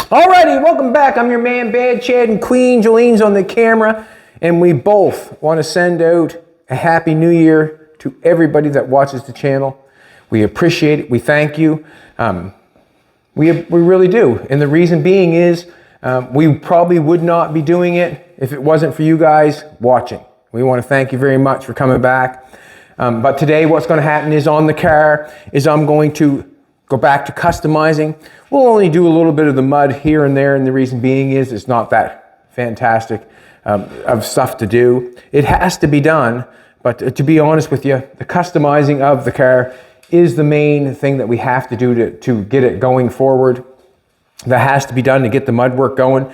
Alrighty, welcome back. I'm your man, Bad Chad, and Queen Jolene's on the camera, and we both want to send out a Happy New Year to everybody that watches the channel. We appreciate it. We thank you. We really do. And the reason being is we probably would not be doing it if it wasn't for you guys watching. We want to thank you very much for coming back. But today what's going to happen is on the car is I'm going to go back to customizing. We'll only do a little bit of the mud here and there, and the reason being is it's not that fantastic of stuff to do. It has to be done, but to be honest with you, the customizing of the car is the main thing that we have to do to get it going forward. That has to be done to get the mud work going,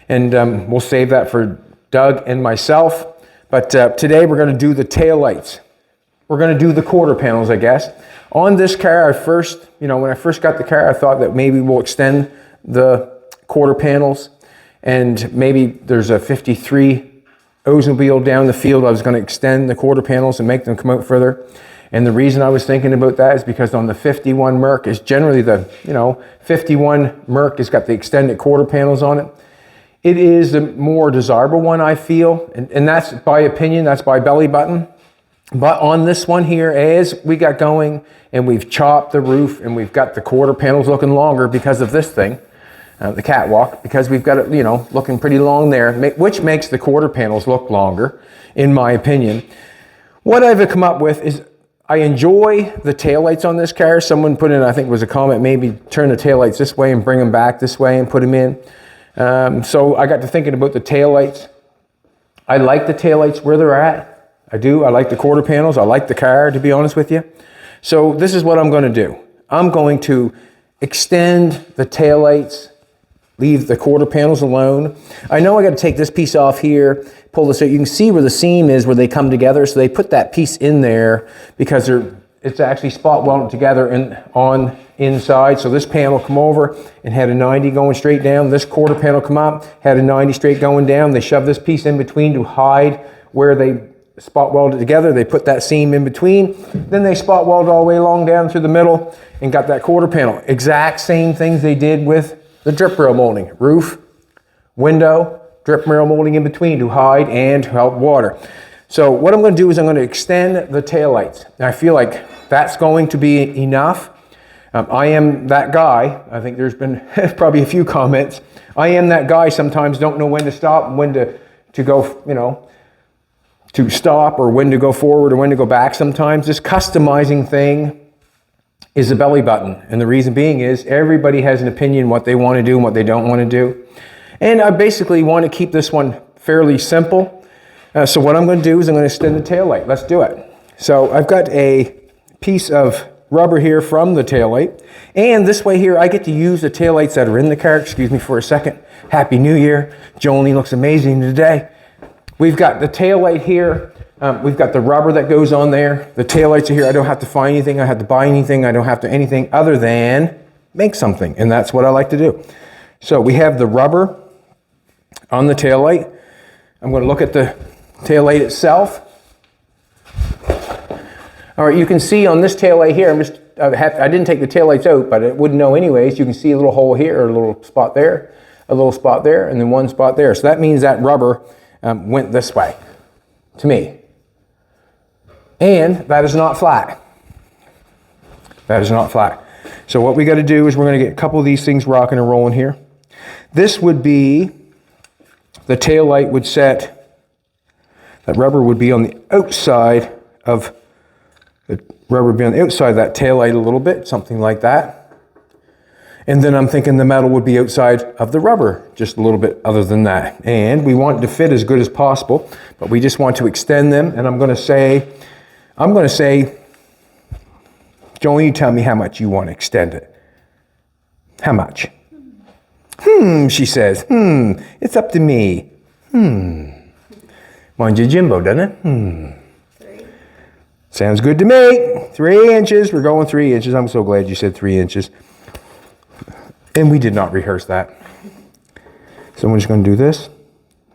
and we'll save that for Doug and myself. But today we're going to do the tail lights. We're going to do the quarter panels, I guess. On this car, when I first got the car, I thought that maybe we'll extend the quarter panels, and maybe there's a 53 Oldsmobile down the field. I was going to extend the quarter panels and make them come out further. And the reason I was thinking about that is because on the 51 Merc is generally 51 Merc has got the extended quarter panels on it. It is the more desirable one, I feel, and that's by opinion, that's by belly button. But on this one here, as we got going and we've chopped the roof and we've got the quarter panels looking longer because of this thing, the catwalk, because we've got it, looking pretty long there, which makes the quarter panels look longer, in my opinion. What I've come up with is I enjoy the taillights on this car. Someone put in, I think it was a comment, maybe turn the taillights this way and bring them back this way and put them in. So I got to thinking about the taillights. I like the taillights where they're at. I do. I like the quarter panels. I like the car, to be honest with you. So this is what I'm going to do. I'm going to extend the taillights, leave the quarter panels alone. I know I got to take this piece off here, pull this out. You can see where the seam is, where they come together. So they put that piece in there because it's actually spot welded together on inside. So this panel come over and had a 90 going straight down. This quarter panel come up, had a 90 straight going down. They shoved this piece in between to hide where they spot welded together. They put that seam in between. Then they spot welded all the way along down through the middle and got that quarter panel. Exact same things they did with the drip rail molding. Roof, window, drip rail molding in between to hide and help water. So what I'm going to do is I'm going to extend the tail lights. And I feel like that's going to be enough. I am that guy. I think there's been probably a few comments. I am that guy sometimes, don't know when to stop and when to go, to stop or when to go forward or when to go back sometimes. This customizing thing is a belly button. And the reason being is everybody has an opinion what they want to do and what they don't want to do. And I basically want to keep this one fairly simple. So what I'm going to do is I'm going to extend the tail light. Let's do it. So I've got a piece of rubber here from the tail light. And this way here, I get to use the tail lights that are in the car. Excuse me for a second. Happy New Year. Jolene looks amazing today. We've got the tail light here. We've got the rubber that goes on there. The tail lights are here. I don't have to find anything. I don't have to buy anything. I don't have to anything other than make something. And that's what I like to do. So we have the rubber on the tail light. I'm going to look at the tail light itself. All right, you can see on this tail light here, I didn't take the tail lights out, but it wouldn't know anyways. You can see a little hole here, or a little spot there, a little spot there, and then one spot there. So that means that rubber went this way, to me. And that is not flat. That is not flat. So what we got to do is we're going to get a couple of these things rocking and rolling here. This would be, the tail light would set, that rubber would be on the outside of, the rubber would be on the outside of that tail light a little bit, something like that. And then I'm thinking the metal would be outside of the rubber, just a little bit other than that. And we want it to fit as good as possible, but we just want to extend them. And I'm going to say, Jolene, you tell me how much you want to extend it. How much? She says, it's up to me. Mind your Jimbo, doesn't it? 3. Sounds good to me. 3 inches. We're going 3 inches. I'm so glad you said 3 inches. And we did not rehearse that. So I'm just going to do this.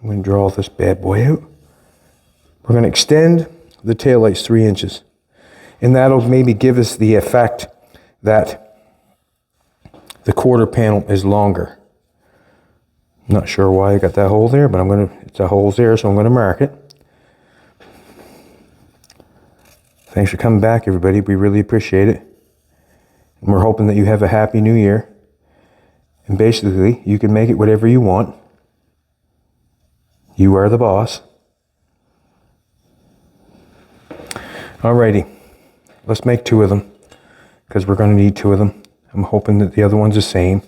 I'm going to draw this bad boy out. We're going to extend the taillights 3 inches. And that'll maybe give us the effect that the quarter panel is longer. Not sure why I got that hole there, but it's a hole's there, so I'm gonna mark it. Thanks for coming back, everybody. We really appreciate it. And we're hoping that you have a happy new year. And basically, you can make it whatever you want. You are the boss. Alrighty, let's make 2 of them, because we're going to need 2 of them. I'm hoping that the other one's the same.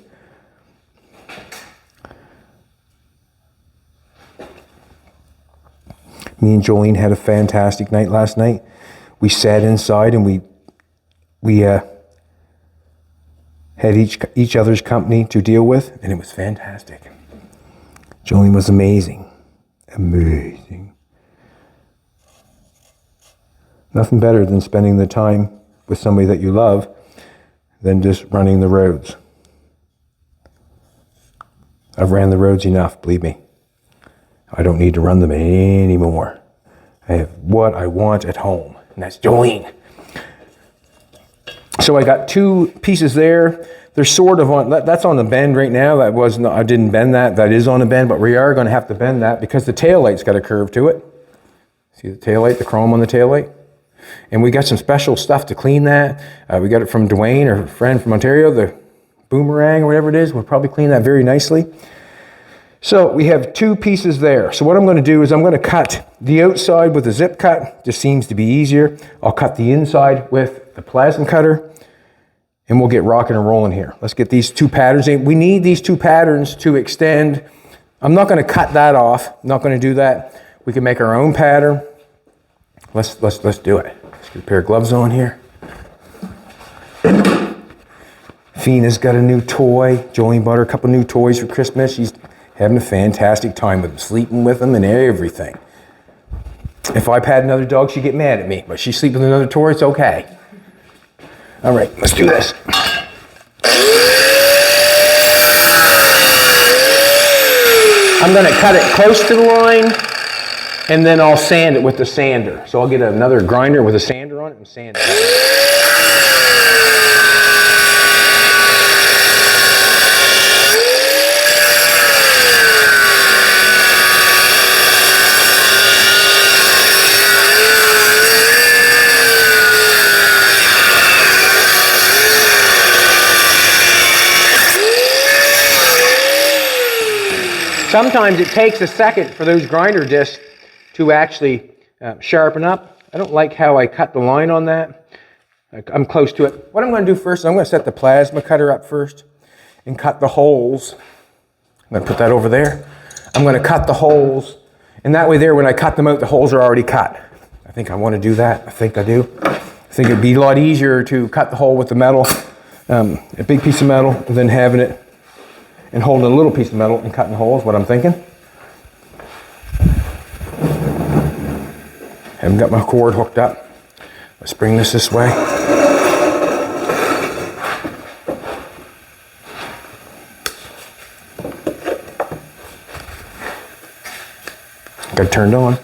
Me and Jolene had a fantastic night last night. We sat inside and we had each other's company to deal with, and it was fantastic. Jolene was amazing. Amazing. Nothing better than spending the time with somebody that you love than just running the roads. I've ran the roads enough, believe me. I don't need to run them anymore. I have what I want at home, and that's Jolene. So I got 2 pieces there. They're sort of on, that's on the bend right now. That was not, I didn't bend that. That is on a bend, but we are going to have to bend that because the taillight's got a curve to it. See the taillight, the chrome on the taillight? And we got some special stuff to clean that. We got it from Dwayne, our friend from Ontario, the boomerang or whatever it is. We'll probably clean that very nicely. So we have 2 pieces there. So what I'm going to do is I'm going to cut the outside with a zip cut. Just seems to be easier. I'll cut the inside with the plasma cutter. And we'll get rocking and rolling here. Let's get these 2 patterns in. We need these 2 patterns to extend. I'm not going to cut that off. I'm not going to do that. We can make our own pattern. Let's do it. Let's get a pair of gloves on here. Fina's got a new toy. Jolene bought her a couple new toys for Christmas. She's having a fantastic time with them, sleeping with them and everything. If I had another dog, she'd get mad at me, but she's sleeping with another toy, it's okay. All right, let's do this. I'm going to cut it close to the line, and then I'll sand it with the sander. So I'll get another grinder with a sander on it and sand it. Sometimes it takes a second for those grinder discs to actually sharpen up. I don't like how I cut the line on that. I'm close to it. What I'm going to do first is I'm going to set the plasma cutter up first and cut the holes. I'm going to put that over there. I'm going to cut the holes, and that way there, when I cut them out, the holes are already cut. I think I want to do that. I think I do. I think it'd be a lot easier to cut the hole with the metal, a big piece of metal, than having it and holding a little piece of metal and cutting holes, what I'm thinking. Haven't got my cord hooked up. Let's bring this way. Got it turned on.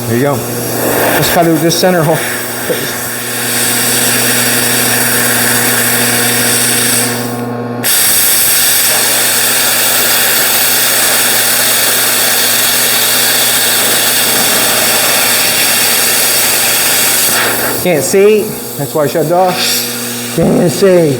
There you go. Let's cut out this center hole. Can't see. That's why I shut it off. Can't see.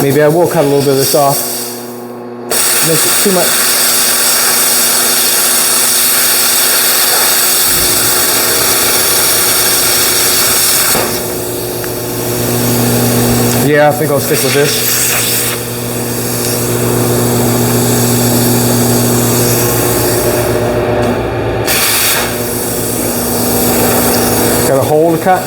Maybe I will cut a little bit of this off. It's too much. Yeah, I think I'll stick with this. Got a hole to cut.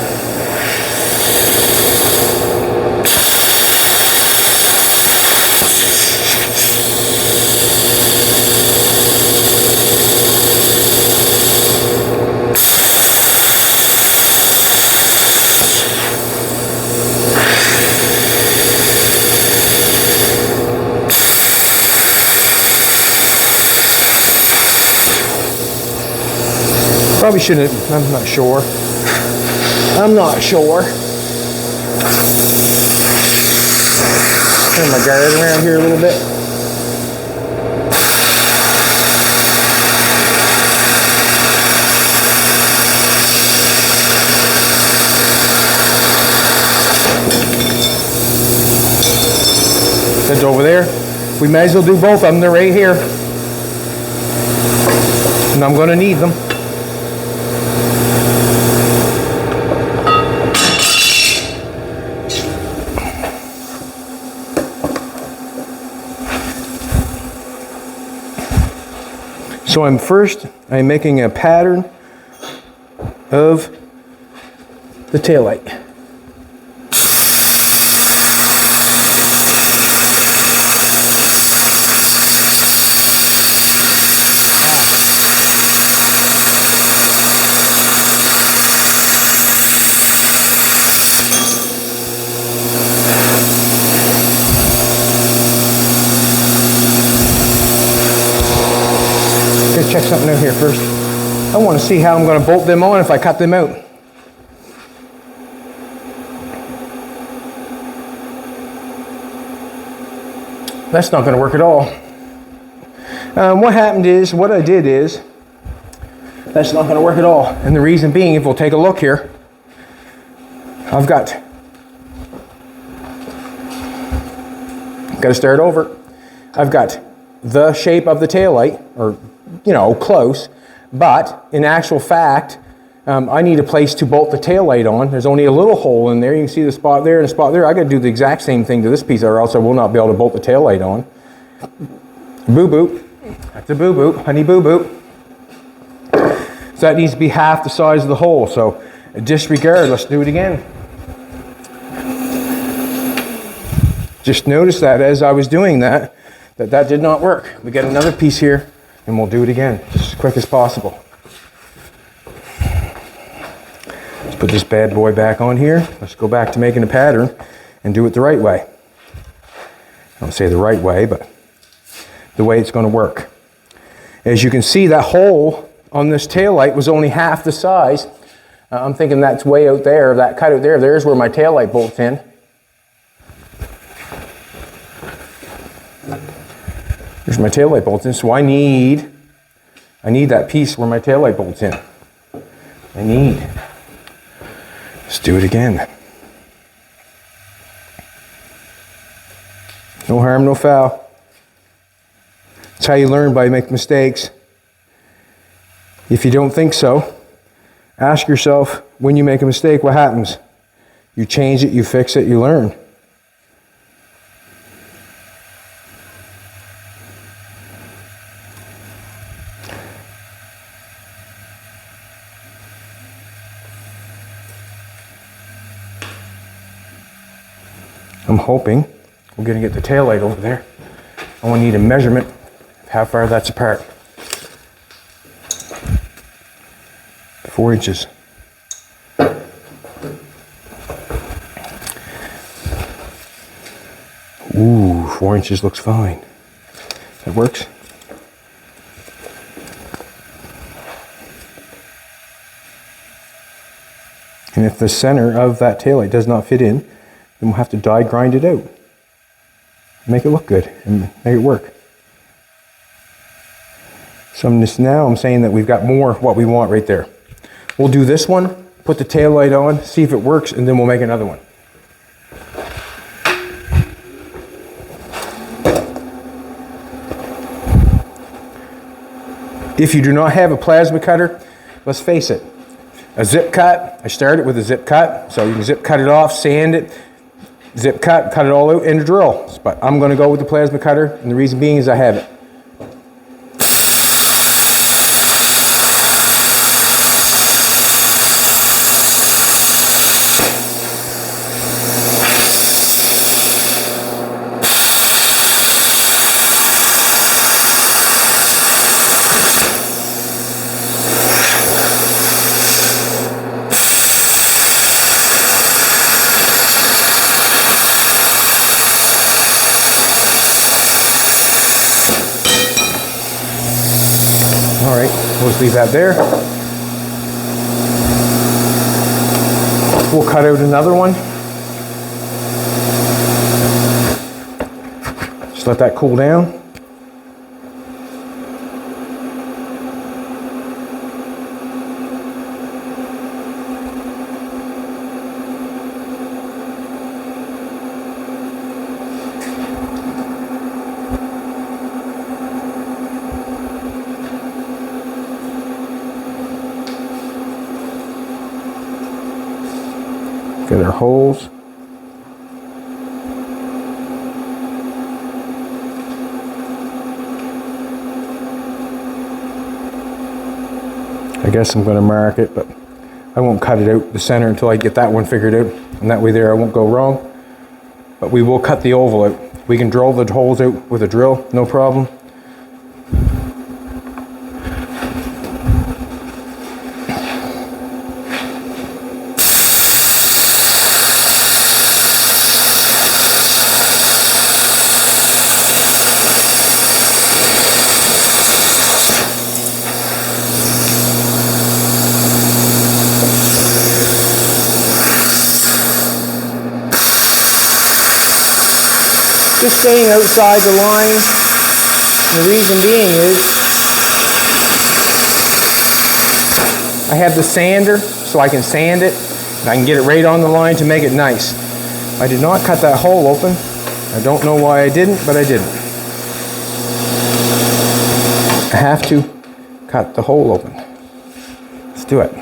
shouldn't, I'm not sure. I'm not sure. Turn my guard around here a little bit. That's over there. We may as well do both of them. They're right here. And I'm going to need them. So I'm making a pattern of the taillight. Check something out here first. I want to see how I'm going to bolt them on if I cut them out. That's not going to work at all. What happened is, what I did is, that's not going to work at all. And the reason being, if we'll take a look here, I've got to start over. I've got the shape of the taillight, or you know, close, but in actual fact, I need a place to bolt the taillight on. There's only a little hole in there. You can see the spot there and the spot there. I got to do the exact same thing to this piece, or else I will not be able to bolt the taillight on. Boo boop. That's a boo boop, honey boo boop. So that needs to be half the size of the hole. So disregard. Let's do it again. Just notice that as I was doing that, that did not work. We got another piece here. And we'll do it again, just as quick as possible. Let's put this bad boy back on here. Let's go back to making a pattern and do it the right way. I don't say the right way, but the way it's going to work. As you can see, that hole on this taillight was only half the size. I'm thinking that's way out there, that cut out there. There's where my taillight bolts in. There's my taillight bolts in, so I need that piece where my taillight bolts in. Let's do it again. No harm, no foul. That's how you learn, by making mistakes. If you don't think so, ask yourself, when you make a mistake, what happens? You change it, you fix it, you learn. I'm hoping we're going to get the taillight over there. I want to need a measurement of how far that's apart. 4 inches. Ooh, 4 inches looks fine. That works. And if the center of that taillight does not fit in, then we'll have to die grind it out. Make it look good and make it work. So now I'm saying that we've got more of what we want right there. We'll do this one, put the tail light on, see if it works, and then we'll make another one. If you do not have a plasma cutter, let's face it, a zip cut, I started with a zip cut, so you can zip cut it off, sand it, zip cut it all out, and a drill. But I'm going to go with the plasma cutter, and the reason being is I have it. All right, we'll just leave that there. We'll cut out another one. Just let that cool down. Get our holes. I guess I'm going to mark it, but I won't cut it out the center until I get that one figured out, and that way there I won't go wrong. But we will cut the oval out. We can drill the holes out with a drill, no problem. Just staying outside the line. The reason being is I have the sander so I can sand it and I can get it right on the line to make it nice. I did not cut that hole open. I don't know why I didn't, but I didn't. I have to cut the hole open. Let's do it.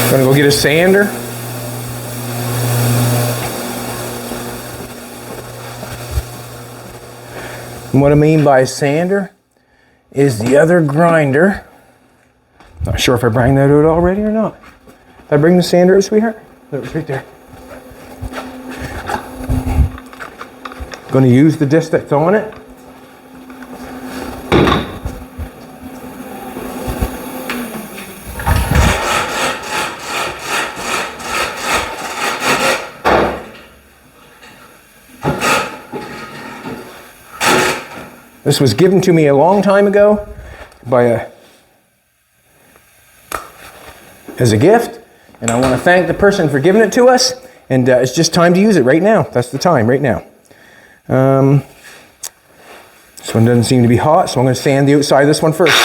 Gonna go get a sander. And what I mean by sander is the other grinder. Not sure if I bring that out already or not. Did I bring the sander out, sweetheart? That was right there. Gonna use the disc that's on it. This was given to me a long time ago as a gift, and I want to thank the person for giving it to us, and it's just time to use it right now. That's the time, right now. This one doesn't seem to be hot, so I'm going to sand the outside of this one first.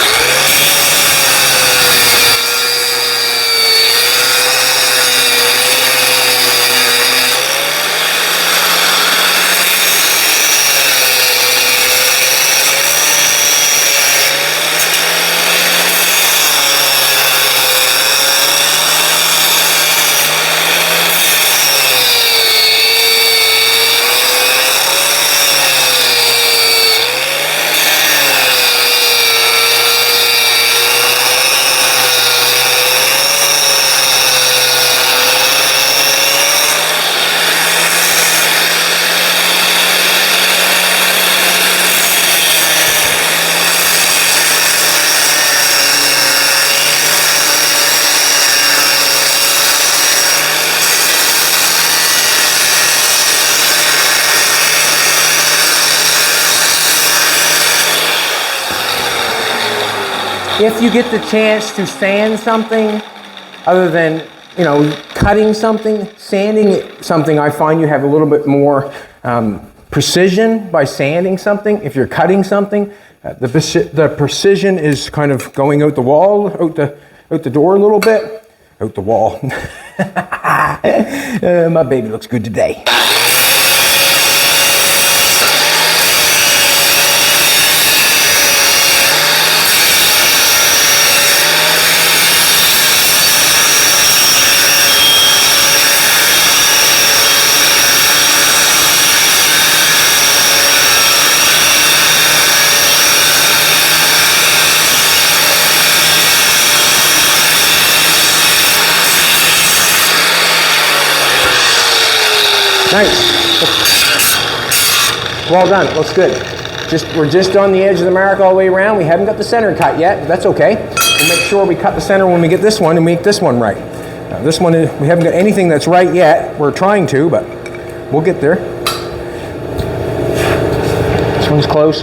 If you get the chance to sand something, other than, you know, cutting something, sanding something, I find you have a little bit more precision by sanding something. If you're cutting something, the precision is kind of going out the wall, out the door a little bit, out the wall. My baby looks good today. Nice. Well done. Looks good. We're just on the edge of the mark all the way around. We haven't got the center cut yet, but that's okay. We'll make sure we cut the center when we get this one and make this one right. This one, we haven't got anything that's right yet. We're trying to, but we'll get there. This one's close.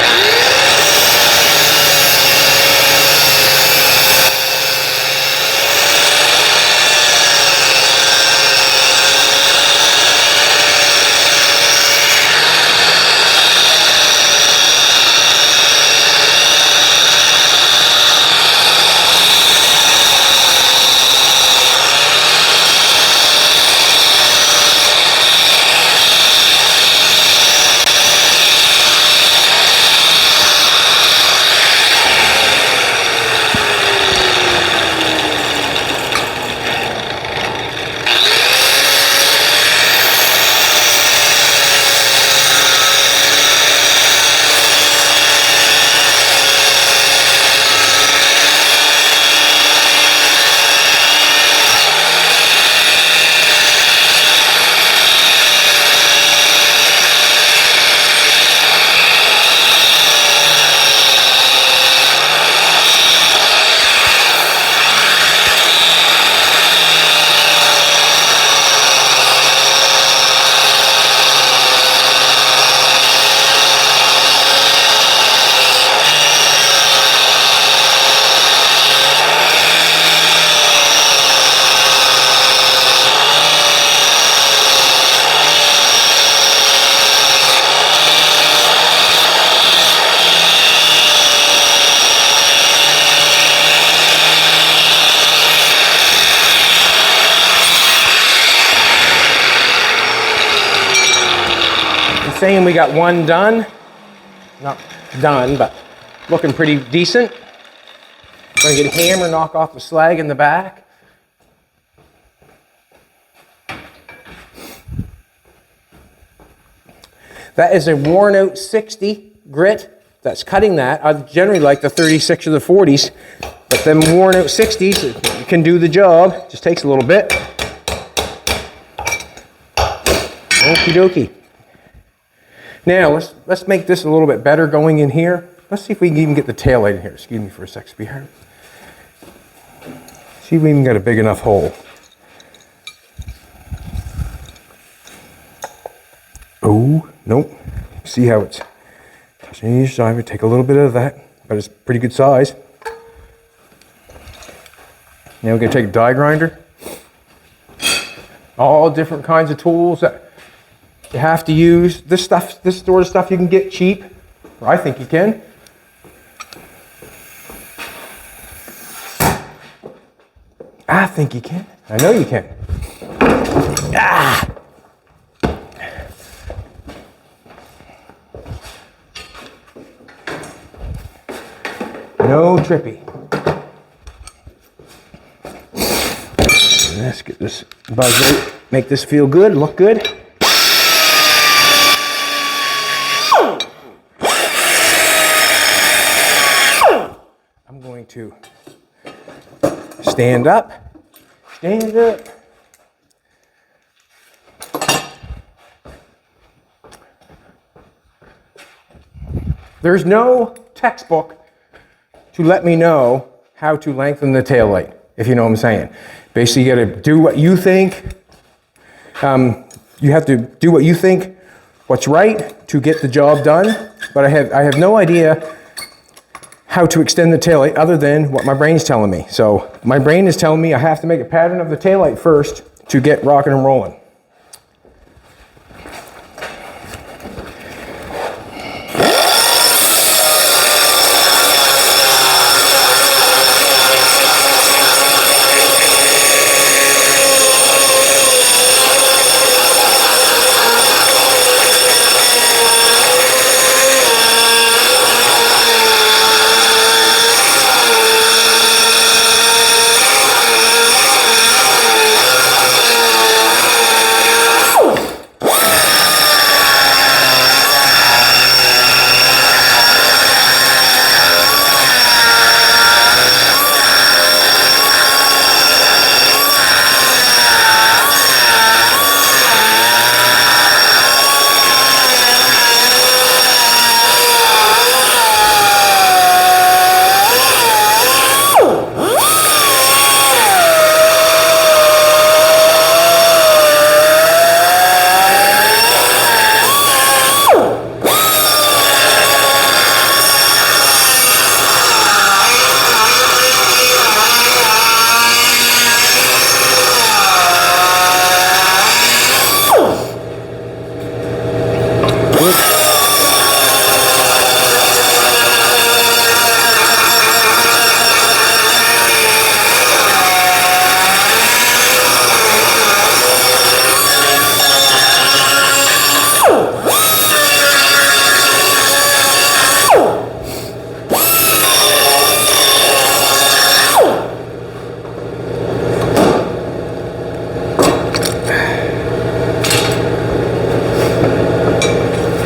Saying we got one done. Not done, but looking pretty decent. Gonna get a hammer, knock off the slag in the back. That is a worn out 60 grit that's cutting that. I generally like the 36 or the 40s, but them worn out 60s can do the job. Just takes a little bit. Okie dokie. Now, let's make this a little bit better going in here. Let's see if we can even get the tail light in here. Excuse me for a sec, sweetheart. See if we even got a big enough hole. Oh, nope. See how it's touching each side. We take a little bit of that, but it's pretty good size. Now we're going to take a die grinder. All different kinds of tools that you have to use. This sort of stuff you can get cheap, or I think you can. I think you can. I know you can. Ah! No trippy. Let's get this buzz out. Make this feel good, look good. I'm going to stand up. Stand up. There's no textbook to let me know how to lengthen the tail light, if you know what I'm saying. Basically, you gotta do what you think. You have to do what you think, what's right to get the job done. But I have no idea how to extend the taillight other than what my brain's telling me. So my brain is telling me I have to make a pattern of the taillight first to get rocking and rolling.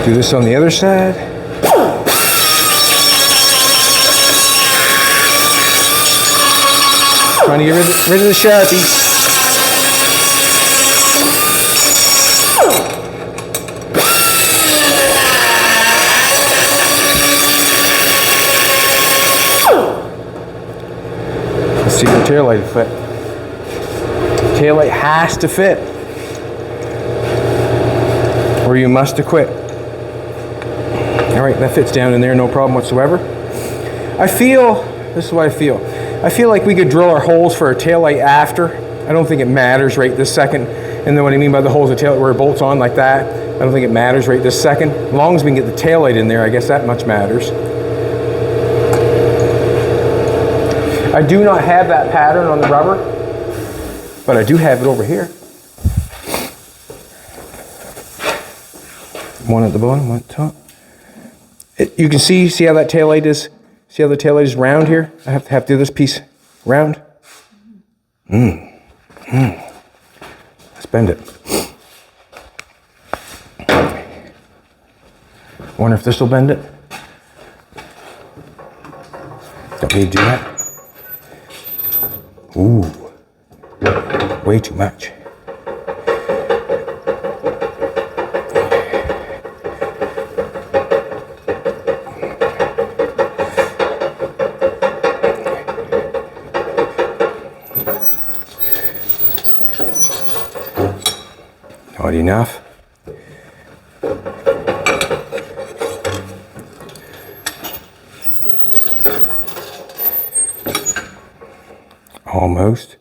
Do this on the other side. Trying to get rid of the Sharpies. Let's see if the taillight will fit. Taillight has to fit, or you must quit. All right, that fits down in there, no problem whatsoever. This is what I feel like we could drill our holes for our taillight after. I don't think it matters right this second. And then what I mean by the holes, the taillight where it bolts on like that, I don't think it matters right this second. As long as we can get the taillight in there, I guess that much matters. I do not have that pattern on the rubber, but I do have it over here. One at the bottom, one at the top. You can see how that taillight is. See how the taillight is round here? I have to do this piece round. Let's bend it. Wonder if this will bend it. Don't need to do that. Ooh, way too much. Not enough. Almost.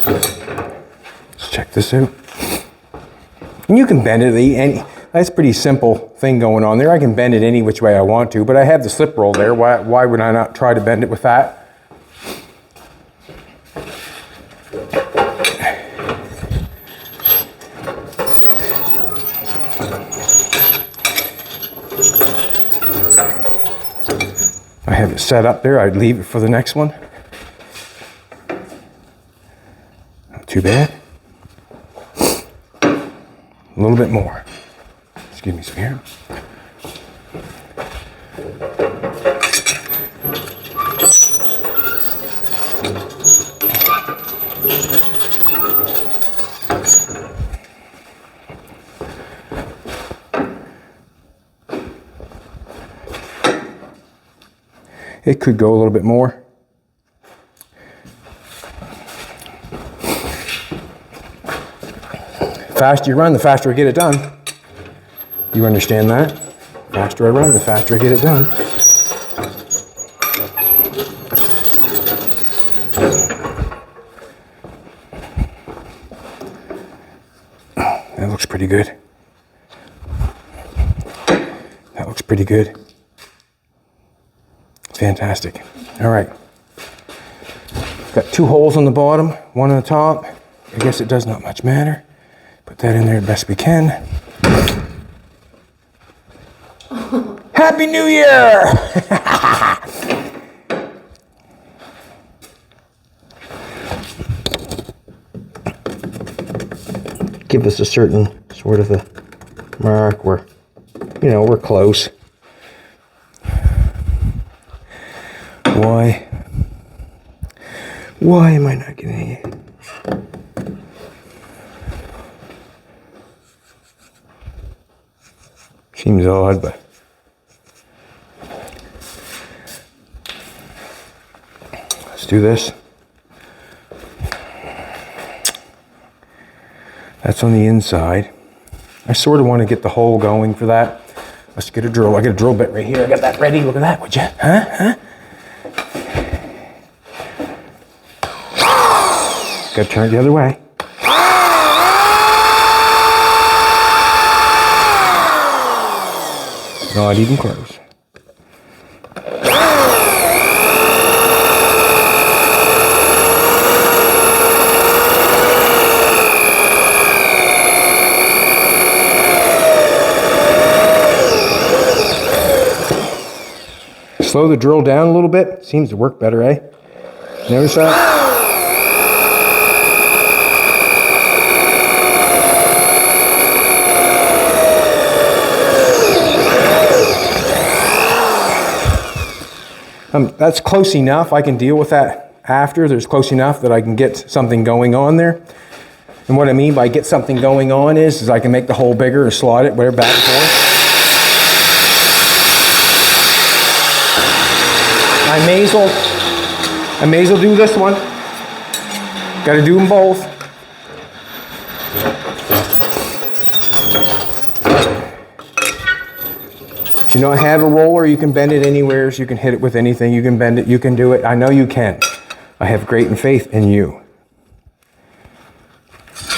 Let's check this out. And you can bend it that's a pretty simple thing going on there. I can bend it any which way I want to, but I have the slip roll there. Why would I not try to bend it with that? I have it set up there. I'd leave it for the next one. Not too bad. A little bit more. Excuse me, Spear. It could go a little bit more. The faster you run, the faster I get it done. You understand that? The faster I run, the faster I get it done. That looks pretty good. That looks pretty good. Fantastic. All right. Got two holes on the bottom, one on the top. I guess it does not much matter. Put that in there the best we can. Happy New Year! Give us a certain sort of a mark where, you know, we're close. Why am I not getting it? Seems odd, but let's do this. That's on the inside. I sort of want to get the hole going for that. Let's get a drill. I got a drill bit right here. I got that ready. Look at that, would you? Huh? Got to turn it the other way. Not even close. Slow the drill down a little bit. Seems to work better, eh? Notice that? That's close enough. I can deal with that after. There's close enough that I can get something going on there. And what I mean by get something going on is I can make the hole bigger or slot it, whatever, back and forth. I may as well do this one. Got to do them both. If you don't have a roller, you can bend it anywhere. So you can hit it with anything. You can bend it. You can do it. I know you can. I have great faith in you.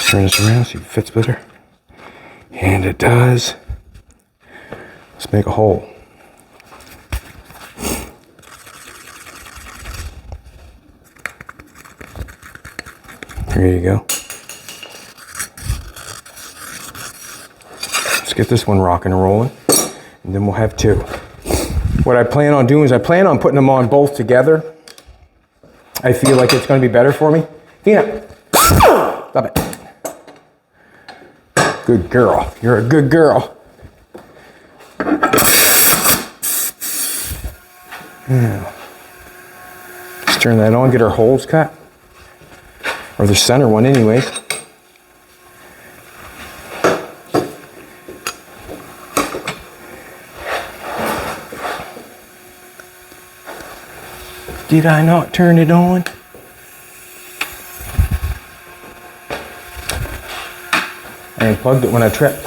Turn this around, see if it fits better. And it does. Let's make a hole. There you go. Let's get this one rocking and rolling, and then we'll have two. What I plan on doing is I plan on putting them on both together. I feel like it's going to be better for me. Tina, stop it. Good girl. You're a good girl. Now, let's turn that on, get our holes cut. Or the center one anyways. Did I not turn it on? I unplugged it when I tripped.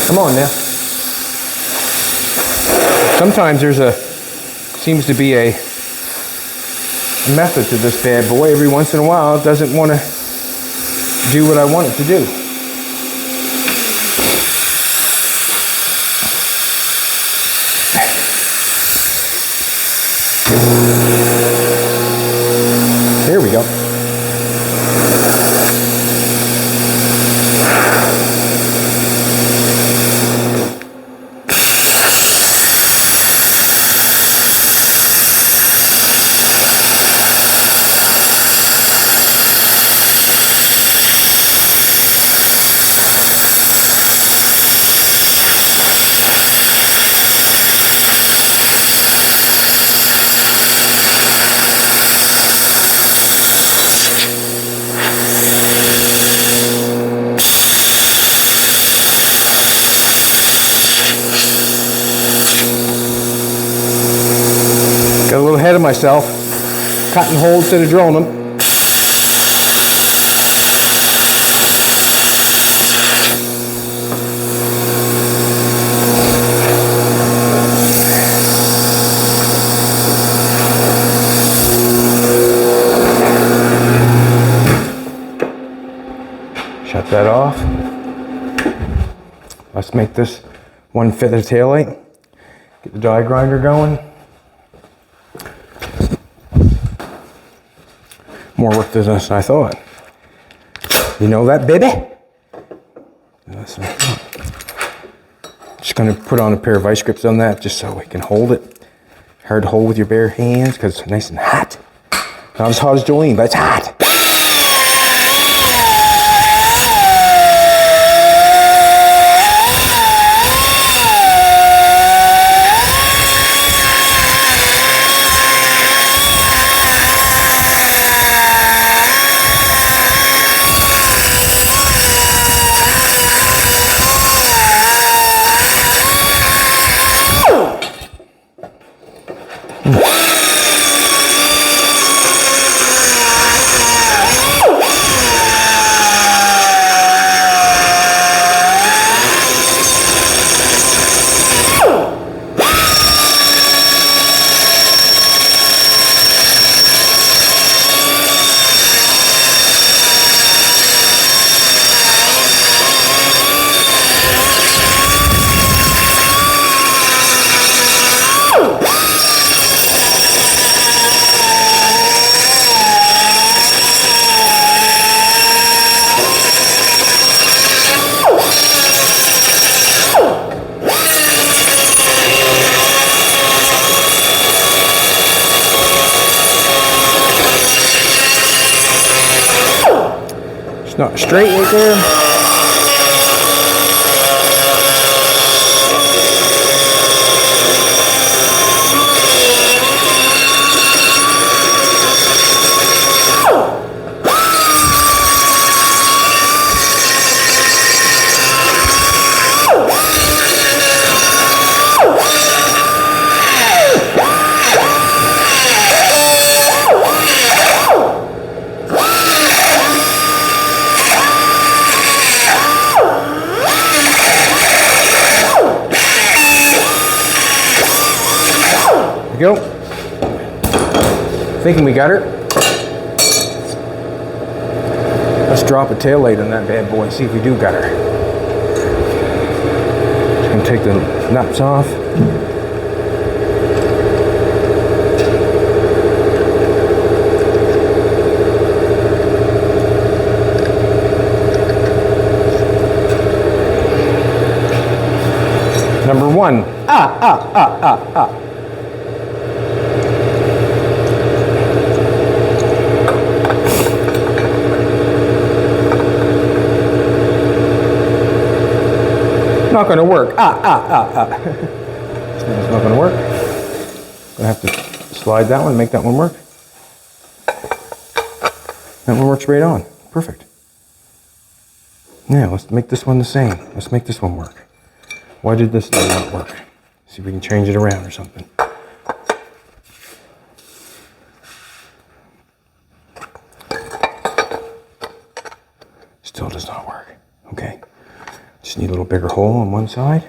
Come on now. Sometimes seems to be a method to this bad boy. Every once in a while it doesn't want to do what I want it to do. There we go. Got a little ahead of myself, cutting holes instead of drilling them. Shut that off. Let's make this one fit the taillight. Get the die grinder going. More work than I thought. You know that, baby? That's what I thought. Just gonna put on a pair of vice grips on that just so we can hold it. Hard to hold with your bare hands because it's nice and hot. Not as hot as Jolene, but it's hot. It's not straight right there. Go. Thinking we got her. Let's drop a tail light on that bad boy and see if we do got her. Just gonna take the nuts off. Number one. Not going to work. It's not going to work. Gonna have to slide that one, make that one work. That one works right on. Perfect. Now let's make this one the same. Let's make this one work. Why did this not work? See if we can change it around or something. Still does not work. Okay. Just need a little bigger hole on one side.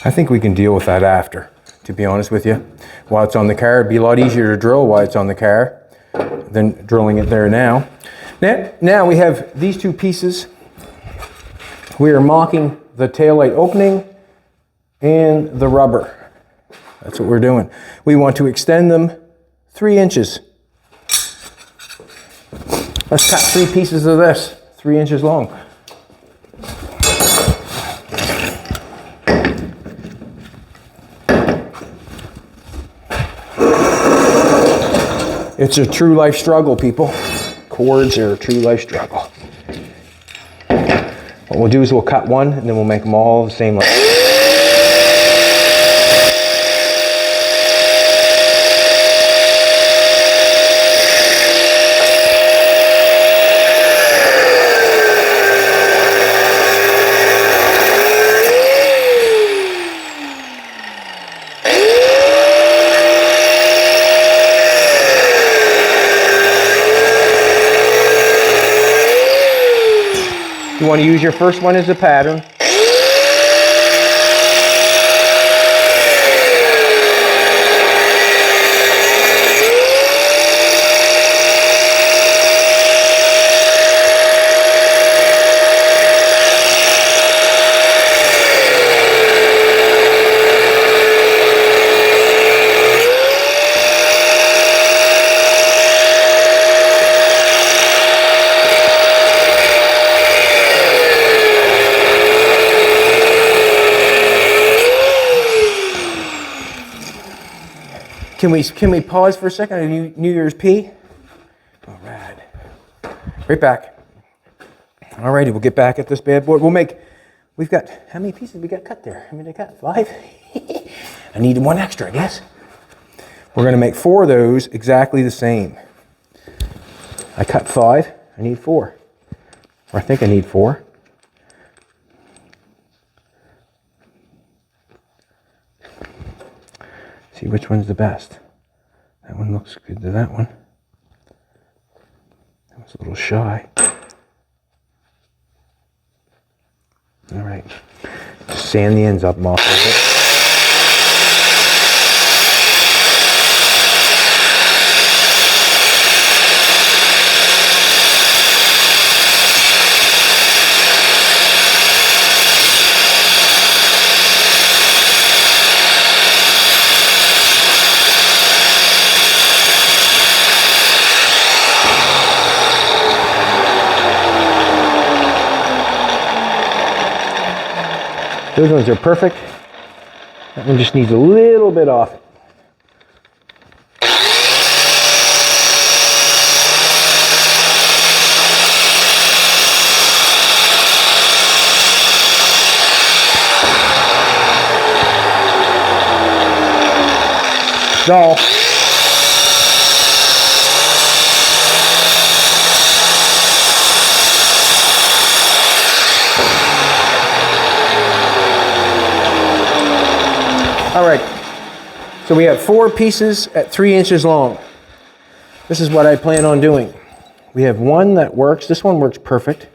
I think we can deal with that after, to be honest with you. While it's on the car, it'd be a lot easier to drill while it's on the car than drilling it there now. Now we have these two pieces. We are mocking the taillight opening and the rubber. That's what we're doing. We want to extend them 3 inches. Let's cut 3 pieces of this, 3 inches long. It's a true life struggle, people. Cords are a true life struggle. What we'll do is we'll cut one and then we'll make them all the same length. You want to use your first one as a pattern. Can we pause for a second on New Year's P? All right. Right back. All righty, we'll get back at this bad boy. We've got, how many pieces we got cut there? How many did I cut? 5? I need one extra, I guess. We're gonna make 4 of those exactly the same. I cut 5, I need 4. Or I think I need 4. See which one's the best. That one looks good to that one. That was a little shy. All right. Just sand the ends up and off a little bit. Those ones are perfect. That one just needs a little bit off. dull. All right, so we have 4 pieces at 3 inches long. This is what I plan on doing. We have one that works. This one works perfect.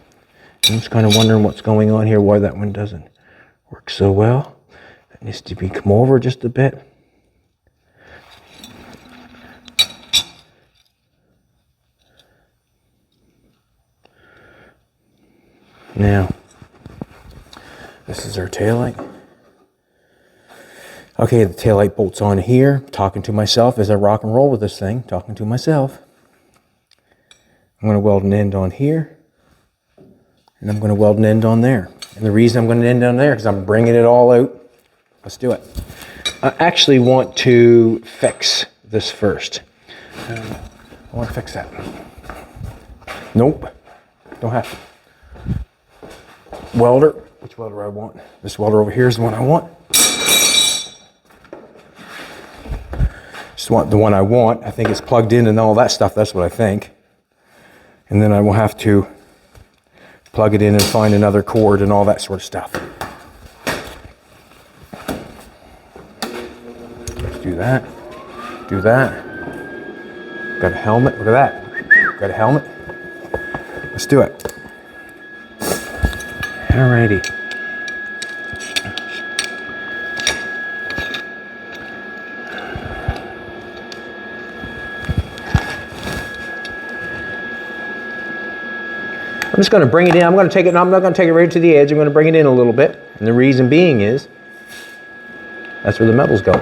I'm just kind of wondering what's going on here, why that one doesn't work so well. That needs to be come over just a bit. Now, this is our taillight. Okay, the taillight bolts on here. Talking to myself as I rock and roll with this thing. Talking to myself. I'm going to weld an end on here. And I'm going to weld an end on there. And the reason I'm going to end on there is because I'm bringing it all out. Let's do it. I actually want to fix this first. I want to fix that. Nope. Don't have to. Welder. Which welder I want? This welder over here is the one I want. Just want the one I want. I think it's plugged in and all that stuff. That's what I think. And then I will have to plug it in and find another cord and all that sort of stuff. Let's do that. Do that. Got a helmet. Look at that. Got a helmet. Let's do it. Alrighty. I'm just going to bring it in. I'm going to take it, and I'm not going to take it right to the edge. I'm going to bring it in a little bit. And the reason being is, that's where the metals go.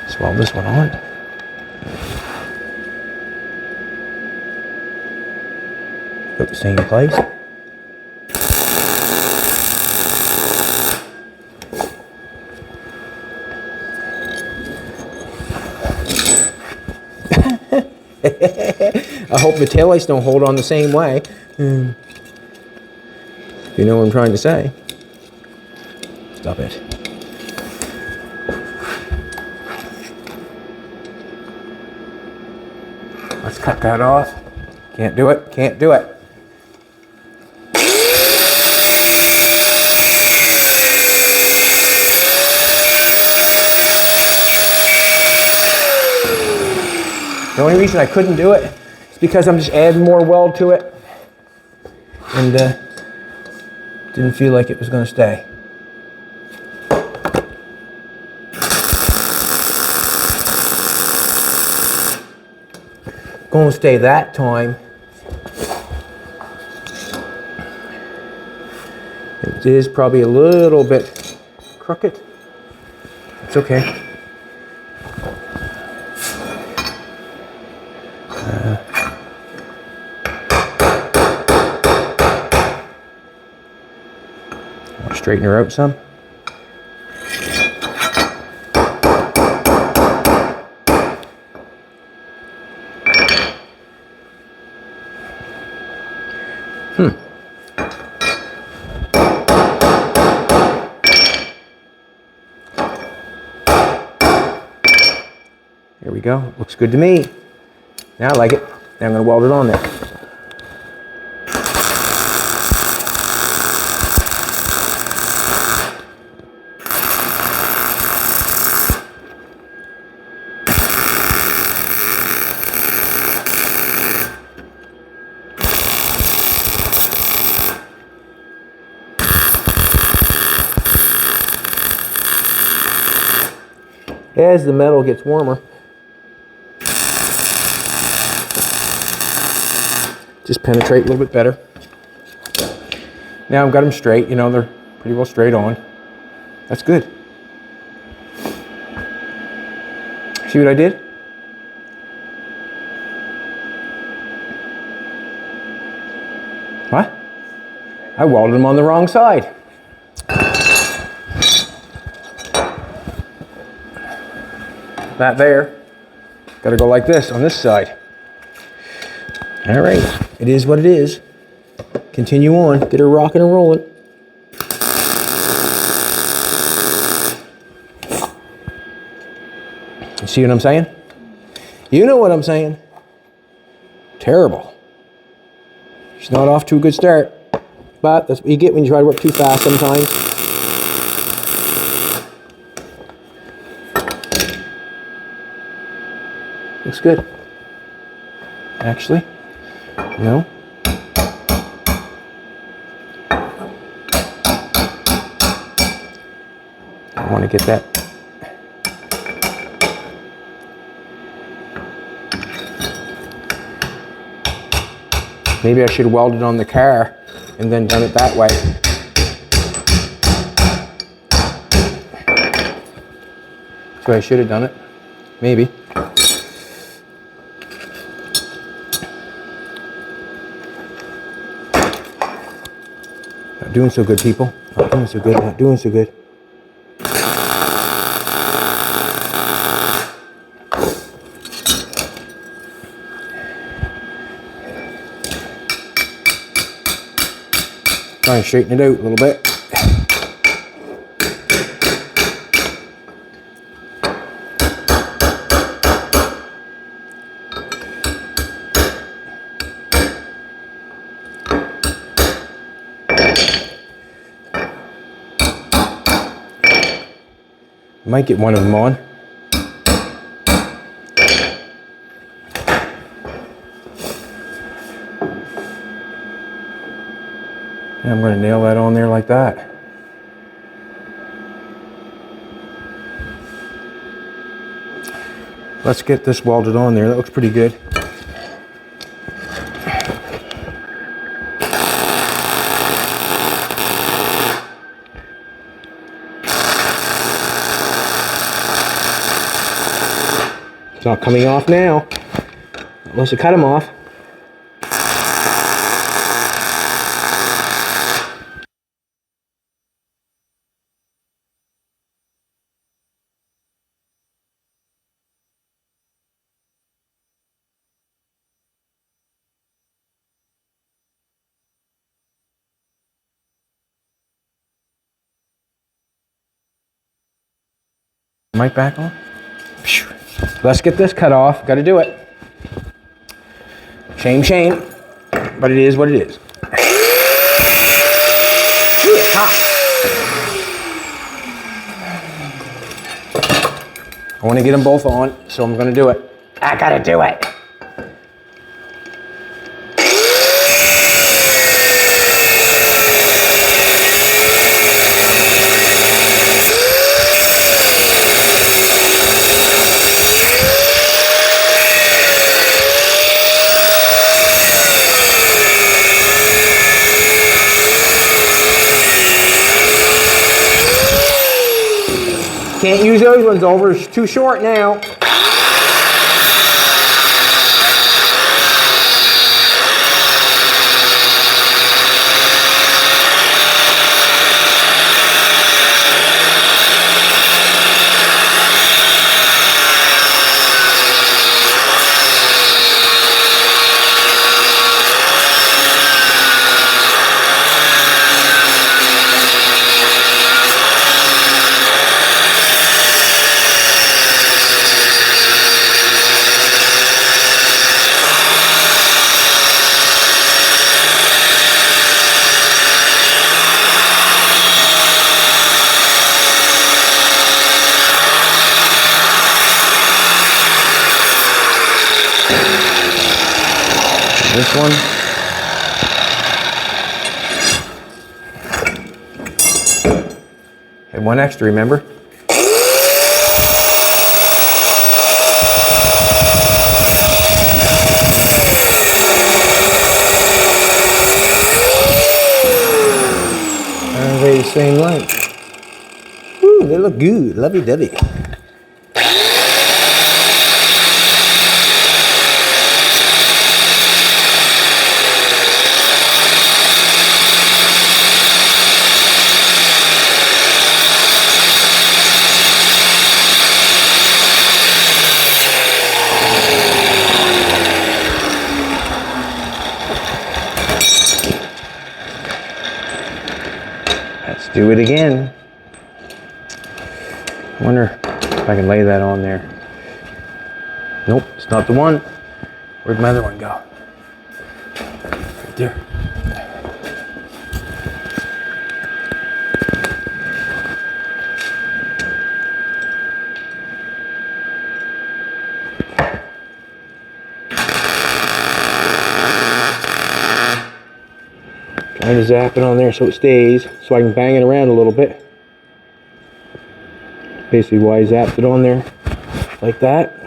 Swell this one on. Put the same place. I hope the taillights don't hold on the same way. If you know what I'm trying to say. Stop it. Let's cut that off. Can't do it. Can't do it. The only reason I couldn't do it is because I'm just adding more weld to it and didn't feel like it was going to stay. Going to stay that time. It is probably a little bit crooked. It's okay. Straighten her out some. Here we go. Looks good to me. Now I like it. Now I'm going to weld it on there. As the metal gets warmer, just penetrate a little bit better. Now I've got them straight, you know, they're pretty well straight on. That's good. See what I did? What? I welded them on the wrong side. That there. Got to go like this on this side. All right, it is what it is. Continue on. Get her rocking and rolling. You see what I'm saying? You know what I'm saying. Terrible. She's not off to a good start. But that's what you get when you try to work too fast sometimes. Looks good. Actually, no. I want to get that. Maybe I should have welded on the car and then done it that way. That's the way I should have done it. Maybe. Not doing so good, people. Not doing so good, not doing so good. Try and straighten it out a little bit. Might get one of them on. And I'm going to nail that on there like that. Let's get this welded on there. That looks pretty good. It's not coming off now, unless you cut them off. Mic back on. Let's get this cut off. Got to do it. Shame, shame. But it is what it is. Ooh, it's hot. I want to get them both on, so I'm going to do it. I got to do it. Can't use those ones over, it's too short now. This one. Had one extra, remember? Are they the same length? Ooh, they look good, lovey-dovey. do it again. I wonder if I can lay that on there. Nope, it's not the one. Where'd my other one go? Right there. Trying to zap it on there so it stays, so I can bang it around a little bit. Basically why I zapped it on there like that.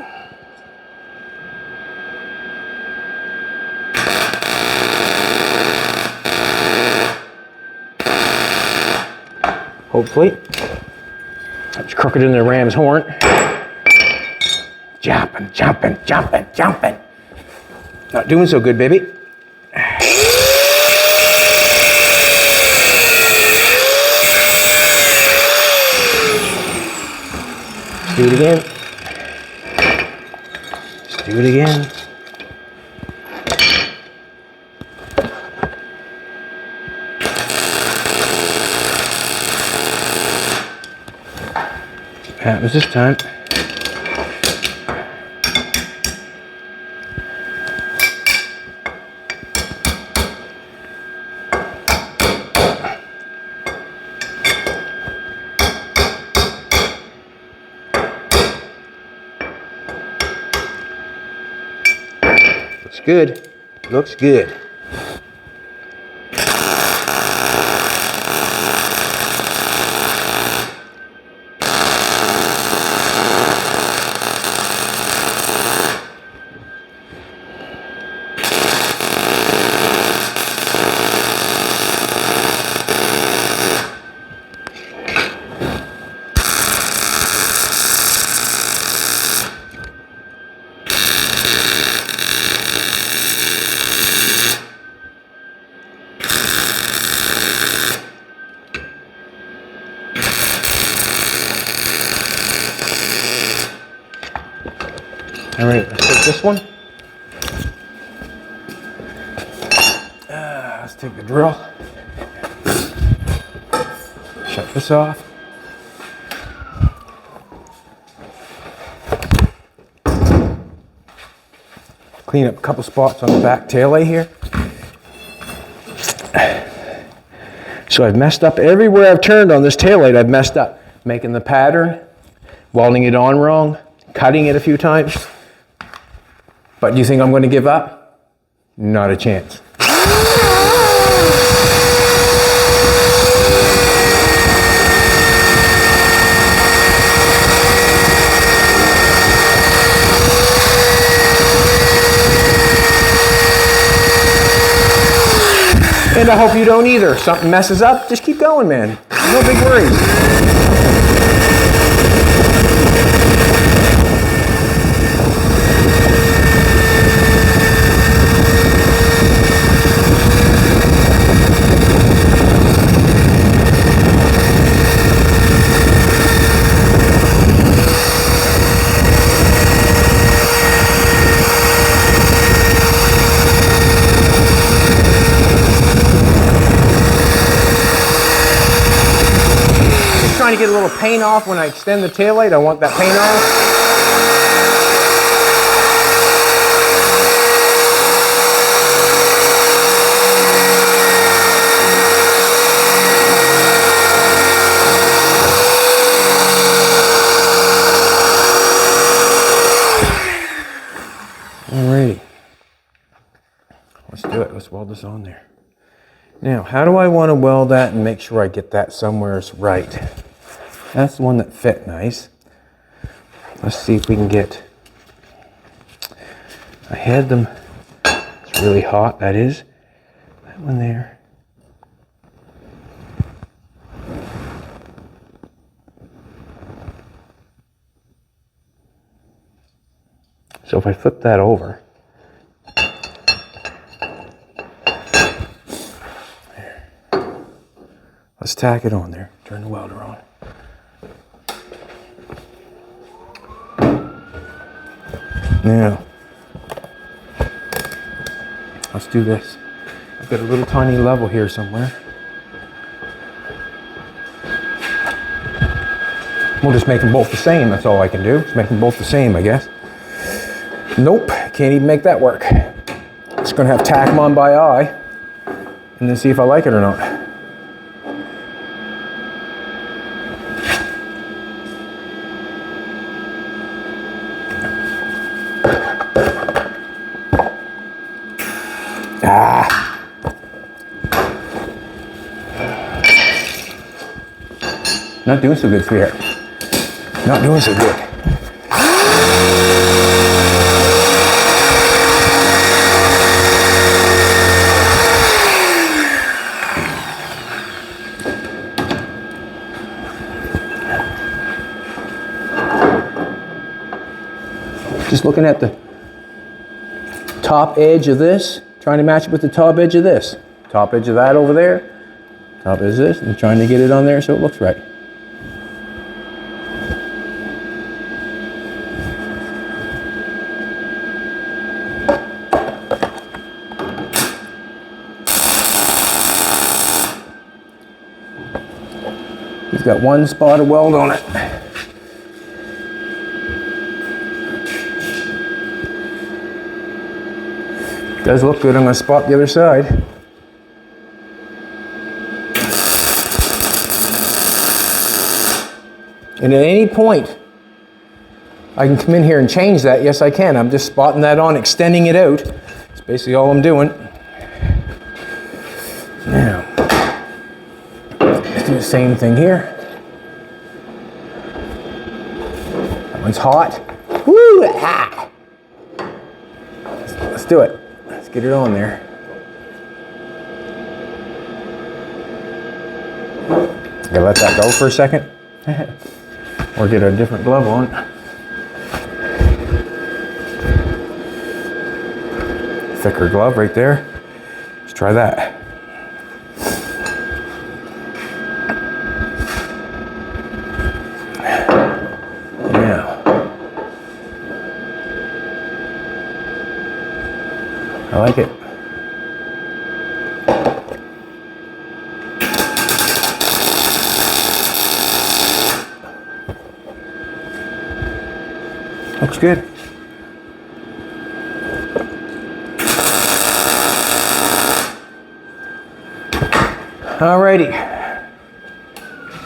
Hopefully. It's crooked in the ram's horn. Jumping, jumping, jumping, jumping. Not doing so good, baby. Let's do it again. Let's do it again. Happens this time. Looks good. Looks good. All right, let's take this one. Let's take the drill. Shut this off. Clean up a couple spots on the back tail light here. So I've messed up everywhere I've turned on this tail light. I've messed up making the pattern, welding it on wrong, cutting it a few times. But do you think I'm going to give up? Not a chance. And I hope you don't either. If something messes up, just keep going, man. No big worries. Trying to get a little paint off when I extend the taillight. I want that paint off. Alrighty. Let's do it. Let's weld this on there. Now, how do I want to weld that and make sure I get that somewhere right? That's the one that fit nice. Let's see if we can get, I had them, it's really hot, that is. That one there. So if I flip that over, there. Let's tack it on there, turn the welder on. Now, let's do this. I've got a little tiny level here somewhere. We'll just make them both the same. That's all I can do. Just make them both the same, I guess. Nope, can't even make that work. Just gonna have to tack them on by eye and then see if I like it or not. Not doing so good, sweetheart. Not doing so good. Just looking at the top edge of this, trying to match it with the top edge of this. Top edge of that over there, top edge of this, and trying to get it on there so it looks right. He's got one spot of weld on it. Does look good. I'm going to spot the other side. And at any point, I can come in here and change that. Yes, I can. I'm just spotting that on, extending it out. That's basically all I'm doing. Now, let's do the same thing here. That one's hot. Woo! Ah! Let's do it. Let's get it on there. Gotta let that go for a second. Or get a different glove on. Thicker glove right there. Let's try that. Yeah. I like it. Looks good. Alrighty.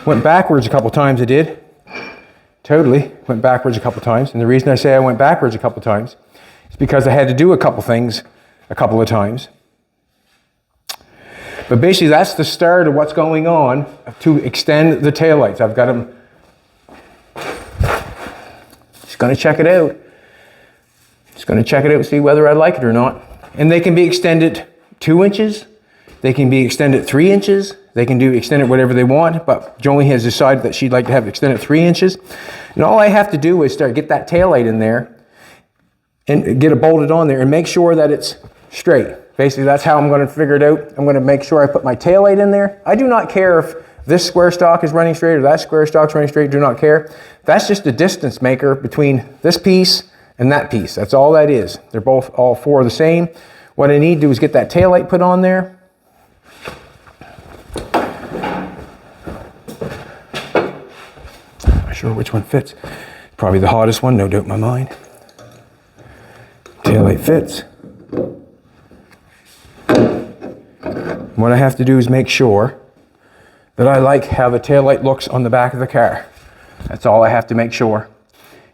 Went backwards a couple times, I did. Totally went backwards a couple times. And the reason I say I went backwards a couple times is because I had to do a couple things a couple of times. But basically that's the start of what's going on to extend the taillights. I've got them. Just going to check it out. Just going to check it out and see whether I like it or not. And they can be extended 2 inches. They can be extended 3 inches. They can extend it whatever they want, but Joey has decided that she'd like to have it extended 3 inches. And all I have to do is get that taillight in there and get it bolted on there and make sure that it's straight. Basically, that's how I'm going to figure it out. I'm going to make sure I put my taillight in there. I do not care if this square stock is running straight or that square stock's running straight. Do not care. That's just a distance maker between this piece and that piece. That's all that is. They're both, all four the same. What I need to do is get that taillight put on there. I'm not sure which one fits. Probably the hottest one, no doubt in my mind. Taillight fits. What I have to do is make sure that I like how the taillight looks on the back of the car. That's all I have to make sure.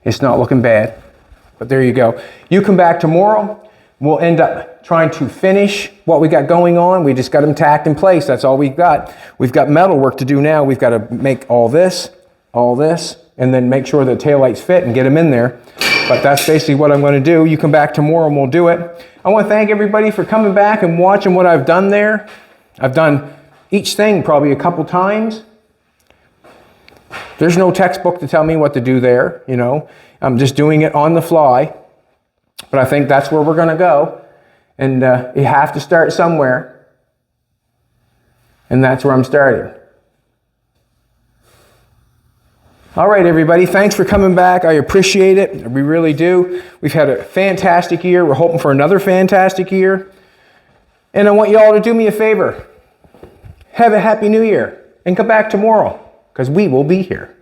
It's not looking bad, but there you go. You come back tomorrow, we'll end up trying to finish what we got going on. We just got them tacked in place. That's all we've got. We've got metal work to do now. We've got to make all this, and then make sure the taillights fit and get them in there. But that's basically what I'm going to do. You come back tomorrow and we'll do it. I want to thank everybody for coming back and watching what I've done there. I've done each thing probably a couple times. There's no textbook to tell me what to do there, you know. I'm just doing it on the fly. But I think that's where we're going to go. And you have to start somewhere. And that's where I'm starting. All right, everybody. Thanks for coming back. I appreciate it. We really do. We've had a fantastic year. We're hoping for another fantastic year. And I want you all to do me a favor. Have a happy new year. And come back tomorrow, because we will be here.